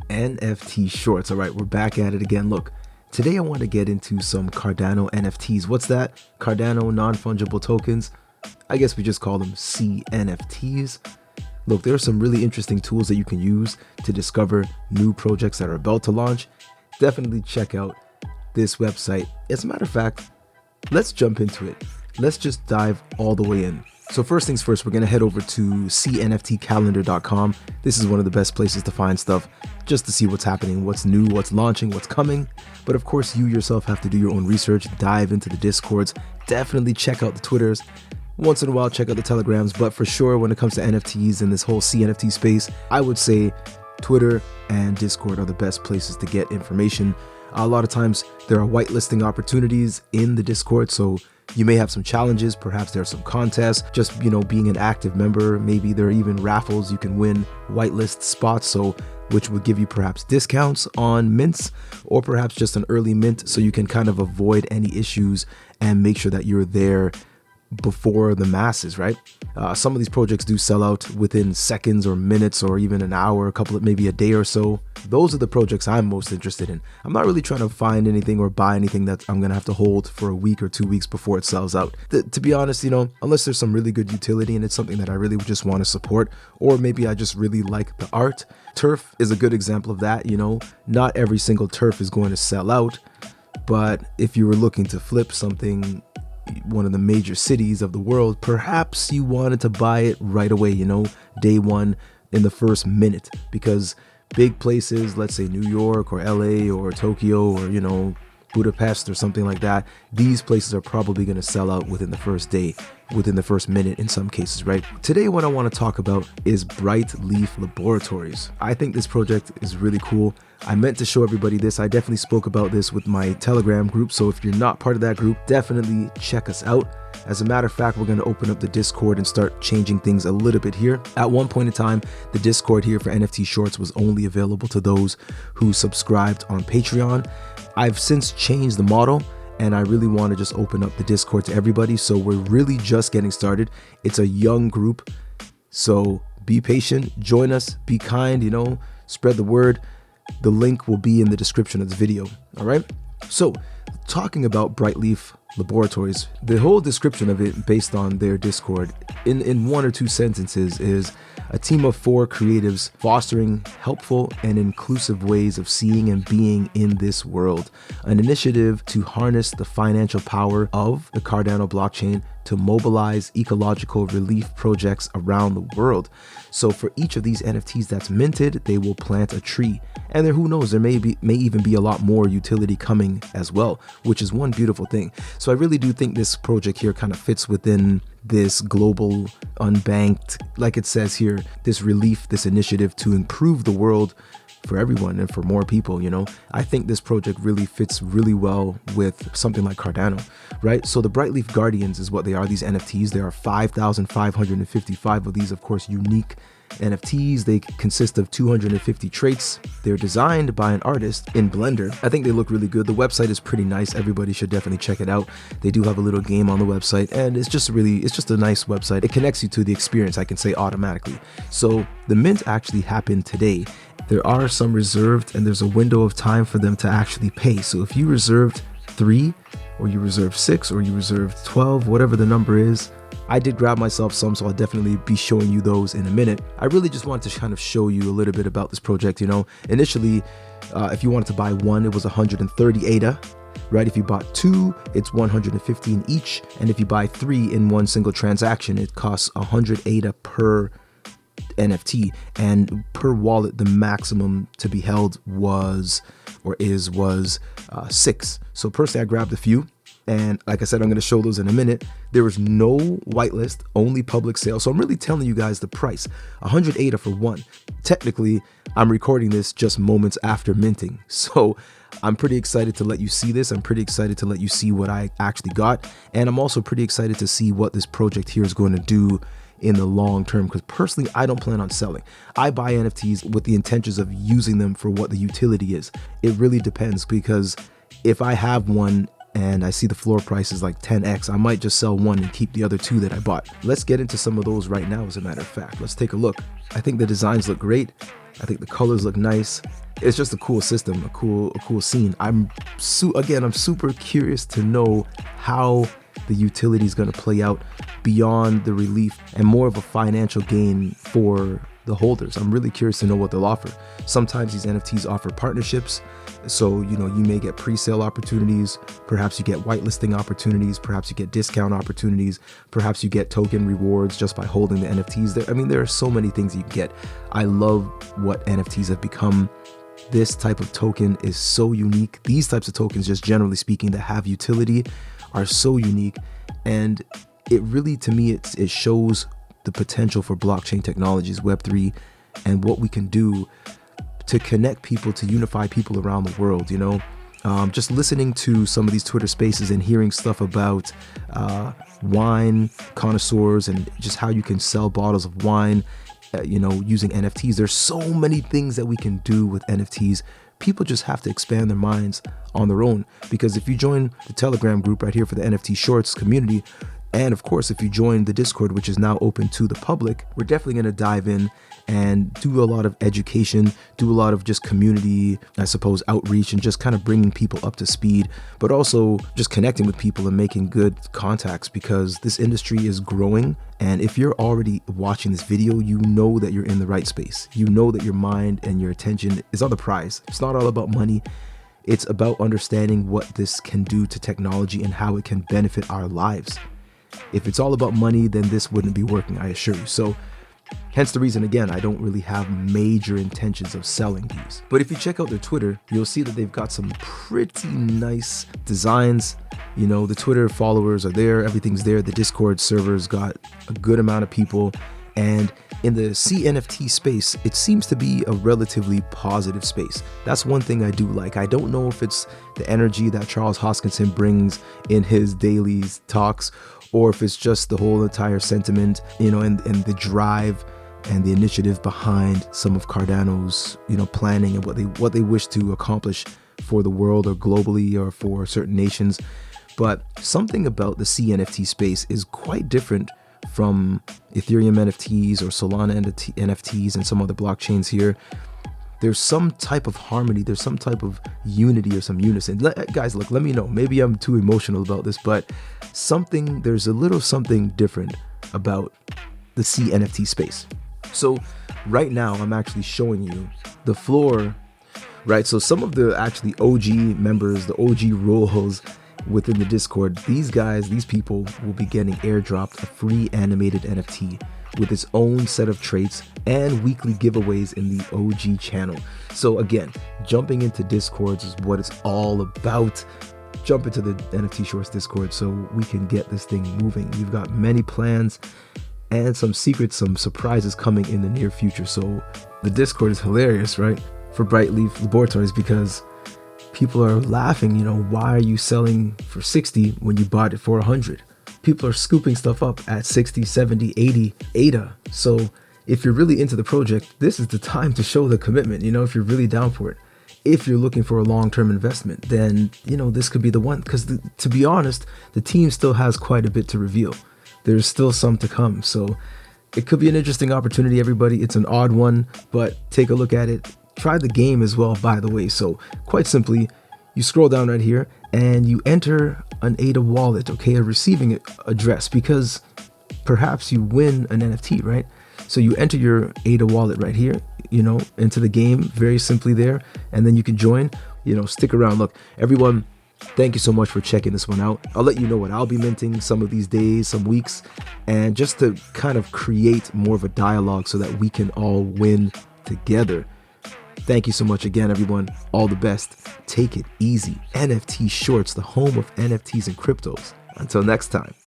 NFT Shorts. All right, we're back at it again. Look, today I want to get into some Cardano NFTs. What's that? Cardano non-fungible tokens. I guess we just call them CNFTs. Look, there are some really interesting tools that you can use to discover new projects that are about to launch. Definitely check out this website. As a matter of fact, let's jump into it. Let's just dive all the way in. So first things first, we're going to head over to CNFTcalendar.com. This is one of the best places to find stuff just to see what's happening, what's new, what's launching, what's coming. But of course, you yourself have to do your own research, dive into the Discords, definitely check out the Twitters. Once in a while, check out the Telegrams. But for sure, when it comes to NFTs and this whole CNFT space, I would say Twitter and Discord are the best places to get information. A lot of times there are whitelisting opportunities in the Discord, so you may have some challenges, perhaps there are some contests, just, being an active member. Maybe there are even raffles you can win whitelist spots, so which would give you perhaps discounts on mints or perhaps just an early mint, so you can kind of avoid any issues and make sure that you're there before the masses, right? Some of these projects do sell out within seconds or minutes or even an hour, maybe a day or so. Those are the projects I'm most interested in. I'm not really trying to find anything or buy anything that I'm gonna have to hold for a week or 2 weeks before it sells out. To be honest, unless there's some really good utility and it's something that I really just want to support, or maybe I just really like the art. Turf is a good example of that. Not every single turf is going to sell out, but if you were looking to flip something, one of the major cities of the world, perhaps you wanted to buy it right away, day one in the first minute, because big places, let's say New York or LA or Tokyo or, Budapest or something like that, these places are probably going to sell out within the first day, within the first minute in some cases, right? Today, what I want to talk about is BrightLeaf Laboratories. I think this project is really cool. I meant to show everybody this. I definitely spoke about this with my Telegram group. So if you're not part of that group, definitely check us out. As a matter of fact, we're going to open up the Discord and start changing things a little bit here. At one point in time, the Discord here for NFT Shorts was only available to those who subscribed on Patreon. I've since changed the model, and I really want to just open up the Discord to everybody. So we're really just getting started. It's a young group, so be patient, join us, be kind, spread the word. The link will be in the description of this video. All right. So talking about BrightLeaf Laboratories, the whole description of it based on their Discord in 1 or 2 sentences is a team of 4 creatives fostering helpful and inclusive ways of seeing and being in this world. An initiative to harness the financial power of the Cardano blockchain to mobilize ecological relief projects around the world. So for each of these NFTs that's minted, they will plant a tree. And who knows, there may even be a lot more utility coming as well, which is one beautiful thing. So I really do think this project here kind of fits within this global unbanked, like it says here, this relief, this initiative to improve the world for everyone and for more people. I think this project really fits really well with something like Cardano, right? So the BrightLeaf Guardians is what they are, these NFTs. There are 5,555 of these, of course, unique NFTs. They consist of 250 traits. They're designed by an artist in Blender. I think they look really good. The website is pretty nice. Everybody should definitely check it out. They do have a little game on the website, and it's just a nice website. It connects you to the experience, I can say, automatically. So the mint actually happened today. There are some reserved, and there's a window of time for them to actually pay. So if you reserved 3, or you reserved 6, or you reserved 12, whatever the number is, I did grab myself some, so I'll definitely be showing you those in a minute. I really just wanted to kind of show you a little bit about this project. Initially, if you wanted to buy 1, it was 130 ADA, right? If you bought 2, it's 115 each. And if you buy 3 in one single transaction, it costs 100 ADA per NFT, and per wallet the maximum to be held was 6. So personally, I grabbed a few, and like I said, I'm going to show those in a minute. There was no whitelist, only public sale. So I'm really telling you guys the price, 100 ADA for 1. Technically, I'm recording this just moments after minting, so I'm pretty excited to let you see this. I'm pretty excited to let you see what I actually got, and I'm also pretty excited to see what this project here is going to do in the long term, because personally, I don't plan on selling. I buy NFTs with the intentions of using them for what the utility is. It really depends, because if I have one and I see the floor price is like 10x, I might just sell one and keep the other 2 that I bought. Let's get into some of those right now, as a matter of fact. Let's take a look. I think the designs look great. I think the colors look nice. It's just a cool system, a cool scene. I'm super curious to know how the utility is going to play out beyond the relief and more of a financial gain for the holders. I'm really curious to know what they'll offer. Sometimes these NFTs offer partnerships, so you may get pre-sale opportunities, perhaps you get whitelisting opportunities, perhaps you get discount opportunities, perhaps you get token rewards just by holding the NFTs. There are so many things you can get. I love what NFTs have become. This type of token is so unique. These types of tokens, just generally speaking, that have utility are so unique, and it really, to me, it shows the potential for blockchain technologies, Web3, and what we can do to connect people, to unify people around the world. Just listening to some of these Twitter spaces and hearing stuff about wine connoisseurs and just how you can sell bottles of wine, using NFTs. There's so many things that we can do with NFTs. People just have to expand their minds on their own, because if you join the Telegram group right here for the NFT Shorts community, and of course, if you join the Discord, which is now open to the public, we're definitely going to dive in and do a lot of education, do a lot of just community, I suppose, outreach, and just kind of bringing people up to speed, but also just connecting with people and making good contacts, because this industry is growing. And if you're already watching this video, you know that you're in the right space. You know that your mind and your attention is on the prize. It's not all about money. It's about understanding what this can do to technology and how it can benefit our lives. If it's all about money, then this wouldn't be working, I assure you. So hence the reason, again, I don't really have major intentions of selling these. But if you check out their Twitter, you'll see that they've got some pretty nice designs. The Twitter followers are there, everything's there. The Discord server's got a good amount of people. And in the CNFT space, it seems to be a relatively positive space. That's one thing I do like. I don't know if it's the energy that Charles Hoskinson brings in his daily talks, or if it's just the whole entire sentiment, and the drive and the initiative behind some of Cardano's, planning and what they wish to accomplish for the world, or globally, or for certain nations. But something about the CNFT space is quite different from Ethereum NFTs or Solana NFTs and some other blockchains here. There's some type of harmony, there's some type of unity or some unison. Guys, look, let me know. Maybe I'm too emotional about this, but there's a little something different about the CNFT space. So right now, I'm actually showing you the floor, right? So some of the actually OG members, the OG roles within the Discord, these people will be getting airdropped a free animated NFT with its own set of traits and weekly giveaways in the OG channel. So again, jumping into Discords is what it's all about. Jump into the NFT Shorts Discord so we can get this thing moving. We've got many plans and some secrets, some surprises coming in the near future. So the Discord is hilarious, right? For BrightLeaf Laboratories, because people are laughing, why are you selling for 60 when you bought it for 100? People are scooping stuff up at 60, 70, 80 ADA. So if you're really into the project, this is the time to show the commitment, if you're really down for it. If you're looking for a long-term investment, then, this could be the one. Because to be honest, the team still has quite a bit to reveal. There's still some to come. So it could be an interesting opportunity, everybody. It's an odd one, but take a look at it. Try the game as well, by the way. So quite simply, you scroll down right here and you enter an ADA wallet, okay, a receiving address, because perhaps you win an NFT, right? So you enter your ADA wallet right here, into the game, very simply there, and then you can join, stick around. Look, everyone, thank you so much for checking this one out. I'll let you know what I'll be minting some of these days, some weeks, and just to kind of create more of a dialogue so that we can all win together. Thank you so much again, everyone. All the best. Take it easy. NFT Shorts, the home of NFTs and cryptos. Until next time.